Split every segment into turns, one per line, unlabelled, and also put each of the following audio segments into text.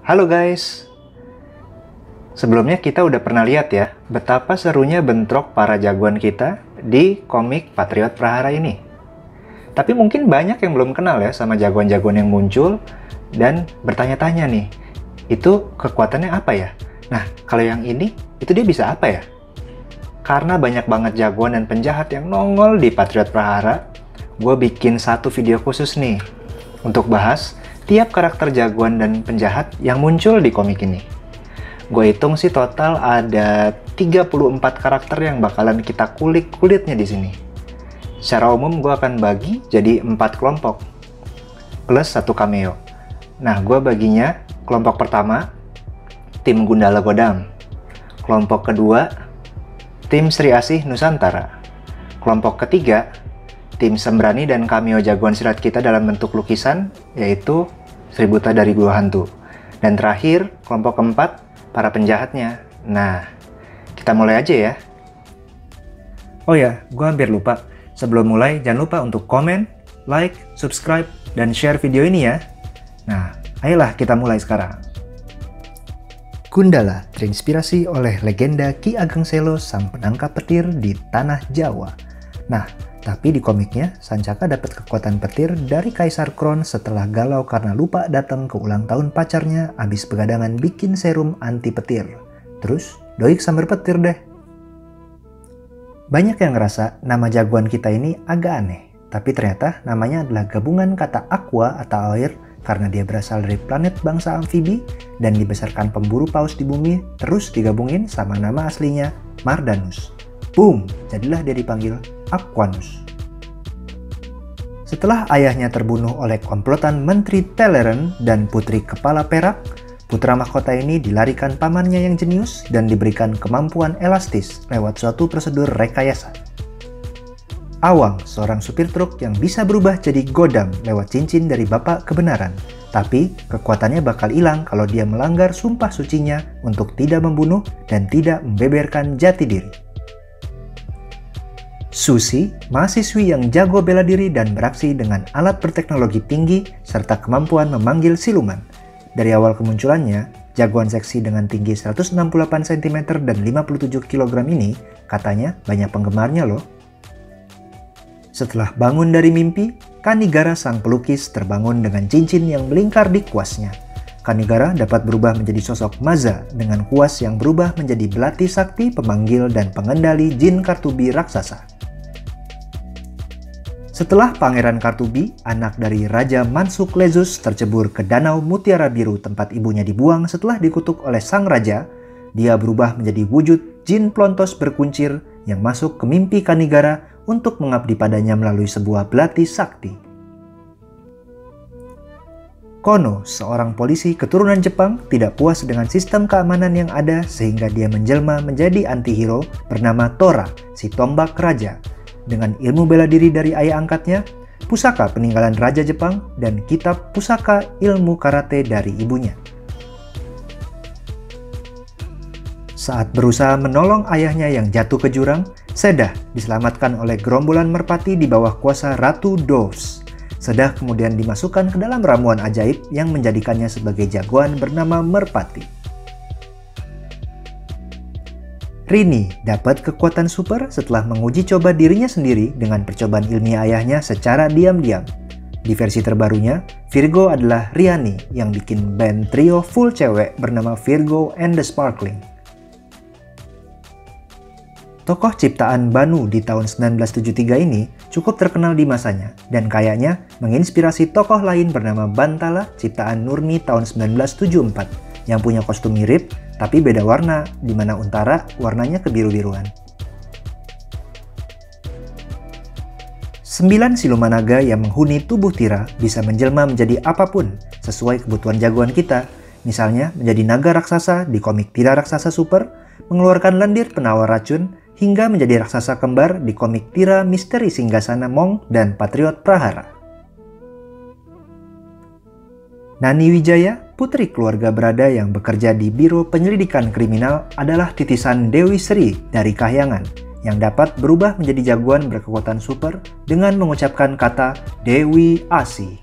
Halo guys, sebelumnya kita udah pernah lihat ya betapa serunya bentrok para jagoan kita di komik Patriot Prahara ini. Tapi mungkin banyak yang belum kenal ya sama jagoan-jagoan yang muncul dan bertanya-tanya nih, itu kekuatannya apa ya? Nah, kalau yang ini, itu dia bisa apa ya? Karena banyak banget jagoan dan penjahat yang nongol di Patriot Prahara, gue bikin satu video khusus nih untuk bahas tiap karakter jagoan dan penjahat yang muncul di komik ini. Gue hitung sih total ada 34 karakter yang bakalan kita kulik kulitnya di sini. Secara umum gue akan bagi jadi 4 kelompok plus 1 cameo. Nah, gue baginya kelompok pertama tim Gundala Godam, kelompok kedua tim Sri Asih Nusantara, kelompok ketiga tim Sembrani dan cameo jagoan silat kita dalam bentuk lukisan, yaitu Sri Buta dari Gua Hantu. Dan terakhir, kelompok keempat, para penjahatnya. Nah, kita mulai aja ya. Oh ya, gua hampir lupa. Sebelum mulai, jangan lupa untuk komen, like, subscribe, dan share video ini ya. Nah, ayolah kita mulai sekarang. Gundala terinspirasi oleh legenda Ki Ageng Selo, sang penangkap petir di tanah Jawa. Nah, tapi di komiknya, Sancaka dapat kekuatan petir dari Kaisar Kron setelah galau karena lupa datang ke ulang tahun pacarnya abis begadangan bikin serum anti petir. Terus, doik sambar petir deh. Banyak yang ngerasa nama jagoan kita ini agak aneh, tapi ternyata namanya adalah gabungan kata aqua atau air karena dia berasal dari planet bangsa amfibi dan dibesarkan pemburu paus di bumi, terus digabungin sama nama aslinya Mardanus. Boom, jadilah dia dipanggil Aquanus. Setelah ayahnya terbunuh oleh komplotan Menteri Teleren dan Putri Kepala Perak, putra mahkota ini dilarikan pamannya yang jenius dan diberikan kemampuan elastis lewat suatu prosedur rekayasa. Awang, seorang supir truk yang bisa berubah jadi Godam lewat cincin dari bapak kebenaran. Tapi, kekuatannya bakal hilang kalau dia melanggar sumpah sucinya untuk tidak membunuh dan tidak membeberkan jati diri. Susi, mahasiswi yang jago bela diri dan beraksi dengan alat berteknologi tinggi serta kemampuan memanggil siluman. Dari awal kemunculannya, jagoan seksi dengan tinggi 168 cm dan 57 kg ini katanya banyak penggemarnya loh. Setelah bangun dari mimpi, Kanigara sang pelukis terbangun dengan cincin yang melingkar di kuasnya. Kanigara dapat berubah menjadi sosok Maza dengan kuas yang berubah menjadi belati sakti pemanggil dan pengendali jin Kartubi raksasa. Setelah Pangeran Kartubi, anak dari Raja Mansuk Lezus tercebur ke Danau Mutiara Biru tempat ibunya dibuang setelah dikutuk oleh sang raja, dia berubah menjadi wujud jin Plontos berkuncir yang masuk ke mimpi Kanigara untuk mengabdi padanya melalui sebuah belati sakti. Kono, seorang polisi keturunan Jepang, tidak puas dengan sistem keamanan yang ada sehingga dia menjelma menjadi antihero bernama Tora, si tombak raja. Dengan ilmu bela diri dari ayah angkatnya, pusaka peninggalan Raja Jepang, dan kitab pusaka ilmu karate dari ibunya. Saat berusaha menolong ayahnya yang jatuh ke jurang, Sedah diselamatkan oleh gerombolan merpati di bawah kuasa Ratu Dwarves. Sedah kemudian dimasukkan ke dalam ramuan ajaib yang menjadikannya sebagai jagoan bernama Merpati. Rini dapat kekuatan super setelah menguji coba dirinya sendiri dengan percobaan ilmiah ayahnya secara diam-diam. Di versi terbarunya, Virgo adalah Riani yang bikin band trio full cewek bernama Virgo and the Sparkling. Tokoh ciptaan Banu di tahun 1973 ini cukup terkenal di masanya dan kayaknya menginspirasi tokoh lain bernama Bantala ciptaan Nurni tahun 1974 yang punya kostum mirip tapi beda warna, di mana Untara warnanya kebiru-biruan. 9 siluman naga yang menghuni tubuh Tira bisa menjelma menjadi apapun sesuai kebutuhan jagoan kita. Misalnya menjadi naga raksasa di komik Tira Raksasa Super, mengeluarkan lendir penawar racun, hingga menjadi raksasa kembar di komik Tira Misteri Singgasana Mong dan Patriot Prahara. Nani Wijaya, putri keluarga berada yang bekerja di Biro Penyelidikan Kriminal, adalah titisan Dewi Sri dari Kahyangan yang dapat berubah menjadi jagoan berkekuatan super dengan mengucapkan kata Dewi Asi.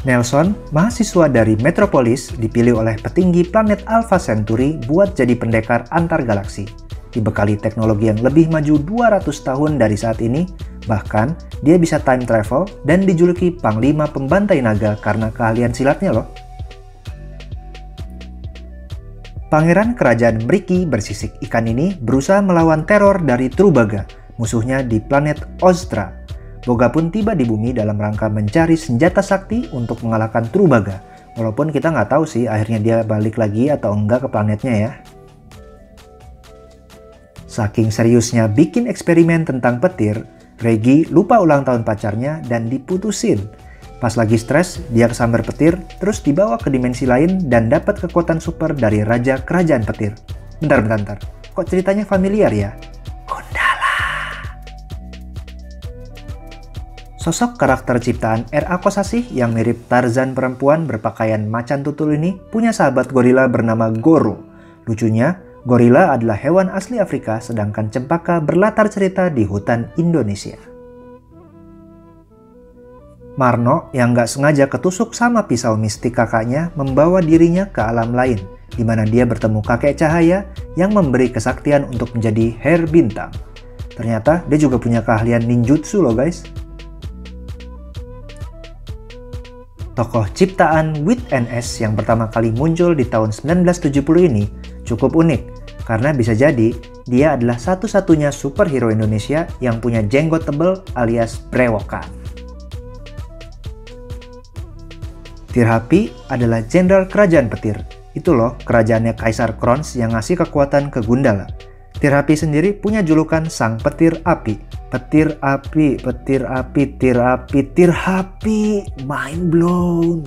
Nelson, mahasiswa dari Metropolis, dipilih oleh petinggi planet Alpha Centauri buat jadi pendekar antar galaksi. Dibekali teknologi yang lebih maju 200 tahun dari saat ini, bahkan dia bisa time travel dan dijuluki Panglima Pembantai Naga karena keahlian silatnya loh. Pangeran Kerajaan Mriki bersisik ikan ini berusaha melawan teror dari Trubaga, musuhnya di planet Oztra. Boga pun tiba di bumi dalam rangka mencari senjata sakti untuk mengalahkan Trubaga, walaupun kita nggak tahu sih akhirnya dia balik lagi atau enggak ke planetnya ya. Saking seriusnya bikin eksperimen tentang petir, Reggie lupa ulang tahun pacarnya dan diputusin. Pas lagi stres, dia kesambar petir, terus dibawa ke dimensi lain dan dapat kekuatan super dari Raja Kerajaan Petir. Bentar. Kok ceritanya familiar ya? Gundala. Sosok karakter ciptaan R.A. Kosasih yang mirip Tarzan perempuan berpakaian macan tutul ini punya sahabat gorila bernama Goro. Lucunya, gorila adalah hewan asli Afrika, sedangkan cempaka berlatar cerita di hutan Indonesia. Marno yang nggak sengaja ketusuk sama pisau mistik kakaknya membawa dirinya ke alam lain, di mana dia bertemu kakek cahaya yang memberi kesaktian untuk menjadi Her Bintang. Ternyata dia juga punya keahlian ninjutsu loh guys. Tokoh ciptaan Wit NS yang pertama kali muncul di tahun 1970 ini cukup unik, karena bisa jadi dia adalah satu-satunya superhero Indonesia yang punya jenggot tebal alias brewokan. Tirhapi adalah jenderal kerajaan petir. Itu loh kerajaannya Kaisar Krons yang ngasih kekuatan ke Gundala. Tirhapi sendiri punya julukan Sang Petir Api. Petir api, petir api, Tirhapi, Tirhapi. Mind blown.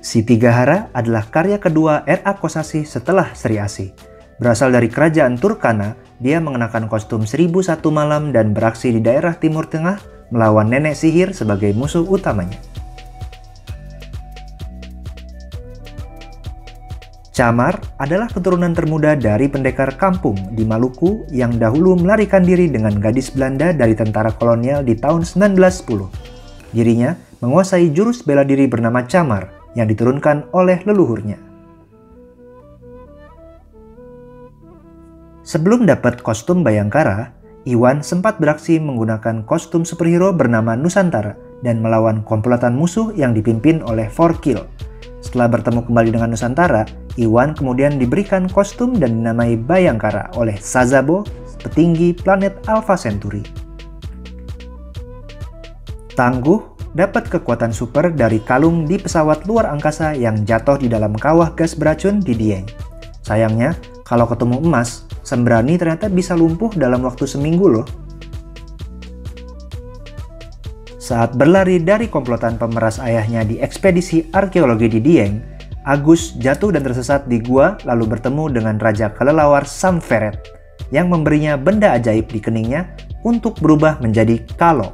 Si Tigahara adalah karya kedua R.A. Kosasih setelah Sri Asih. Berasal dari kerajaan Turkana, dia mengenakan kostum 1001 malam dan beraksi di daerah Timur Tengah melawan nenek sihir sebagai musuh utamanya. Camar adalah keturunan termuda dari pendekar kampung di Maluku yang dahulu melarikan diri dengan gadis Belanda dari tentara kolonial di tahun 1910. Dirinya menguasai jurus bela diri bernama Camar yang diturunkan oleh leluhurnya. Sebelum dapat kostum Bayangkara, Iwan sempat beraksi menggunakan kostum superhero bernama Nusantara dan melawan komplotan musuh yang dipimpin oleh Forkill. Setelah bertemu kembali dengan Nusantara, Iwan kemudian diberikan kostum dan dinamai Bayangkara oleh Sazabo, petinggi planet Alpha Centauri. Tangguh dapat kekuatan super dari kalung di pesawat luar angkasa yang jatuh di dalam kawah gas beracun di Dieng. Sayangnya, kalau ketemu emas, Sembrani ternyata bisa lumpuh dalam waktu seminggu loh. Saat berlari dari komplotan pemeras ayahnya di ekspedisi arkeologi di Dieng, Agus jatuh dan tersesat di gua lalu bertemu dengan Raja Kelelawar Samferet yang memberinya benda ajaib di keningnya untuk berubah menjadi kalong.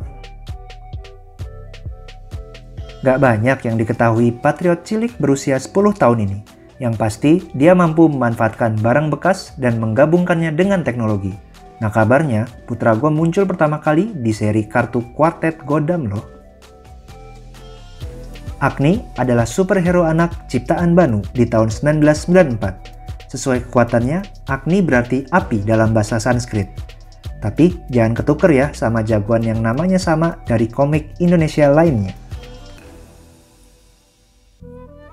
Gak banyak yang diketahui patriot cilik berusia 10 tahun ini. Yang pasti, dia mampu memanfaatkan barang bekas dan menggabungkannya dengan teknologi. Nah kabarnya, putra gua muncul pertama kali di seri kartu Quartet Godam loh. Agni adalah superhero anak ciptaan Banu di tahun 1994. Sesuai kekuatannya, Agni berarti api dalam bahasa Sanskrit. Tapi jangan ketuker ya sama jagoan yang namanya sama dari komik Indonesia lainnya.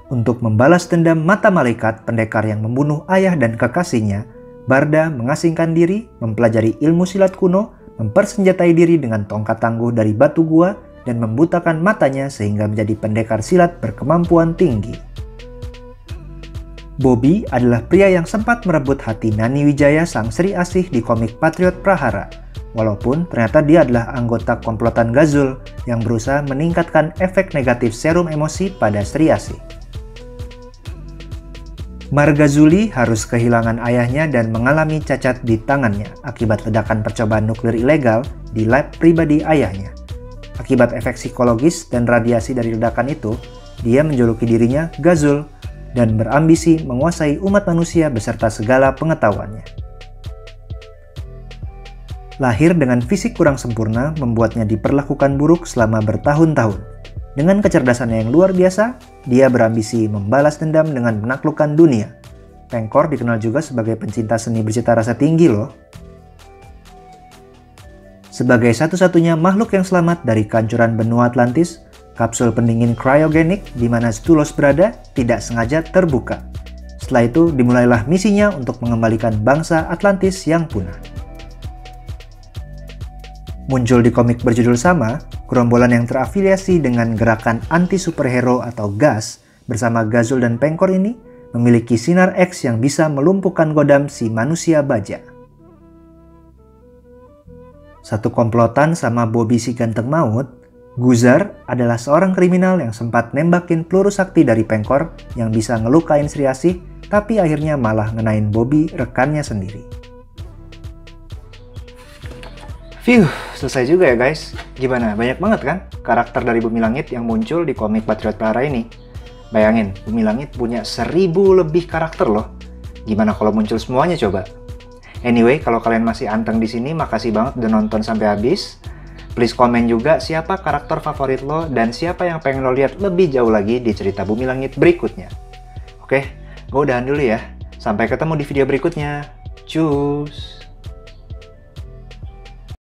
Untuk membalas dendam mata malaikat pendekar yang membunuh ayah dan kekasihnya, Barda mengasingkan diri, mempelajari ilmu silat kuno, mempersenjatai diri dengan tongkat tangguh dari batu gua, dan membutakan matanya sehingga menjadi pendekar silat berkemampuan tinggi. Bobby adalah pria yang sempat merebut hati Nani Wijaya sang Sri Asih di komik Patriot Prahara, walaupun ternyata dia adalah anggota komplotan Gazul yang berusaha meningkatkan efek negatif serum emosi pada Sri Asih. Margazuli harus kehilangan ayahnya dan mengalami cacat di tangannya akibat ledakan percobaan nuklir ilegal di lab pribadi ayahnya. Akibat efek psikologis dan radiasi dari ledakan itu, dia menjuluki dirinya Gazul dan berambisi menguasai umat manusia beserta segala pengetahuannya. Lahir dengan fisik kurang sempurna membuatnya diperlakukan buruk selama bertahun-tahun. Dengan kecerdasannya yang luar biasa, dia berambisi membalas dendam dengan menaklukkan dunia. Pengkor dikenal juga sebagai pencinta seni bercita rasa tinggi loh. Sebagai satu-satunya makhluk yang selamat dari kehancuran benua Atlantis, kapsul pendingin cryogenik di mana Stulos berada tidak sengaja terbuka. Setelah itu dimulailah misinya untuk mengembalikan bangsa Atlantis yang punah. Muncul di komik berjudul sama, gerombolan yang terafiliasi dengan gerakan anti-superhero atau GAS bersama Gazul dan Pengkor ini memiliki sinar X yang bisa melumpuhkan Godam si manusia baja. Satu komplotan sama Bobby si ganteng maut, Guzar adalah seorang kriminal yang sempat nembakin peluru sakti dari Pengkor yang bisa ngelukain Sri Asih, tapi akhirnya malah ngenain Bobby rekannya sendiri. Selesai juga ya guys. Gimana? Banyak banget kan karakter dari Bumi Langit yang muncul di komik Patriot Prahara ini. Bayangin, Bumi Langit punya 1000 lebih karakter loh. Gimana kalau muncul semuanya coba? Anyway, kalau kalian masih anteng di sini, makasih banget udah nonton sampai habis. Please komen juga siapa karakter favorit lo dan siapa yang pengen lo lihat lebih jauh lagi di cerita Bumi Langit berikutnya. Oke, gue udahan dulu ya. Sampai ketemu di video berikutnya. Cus!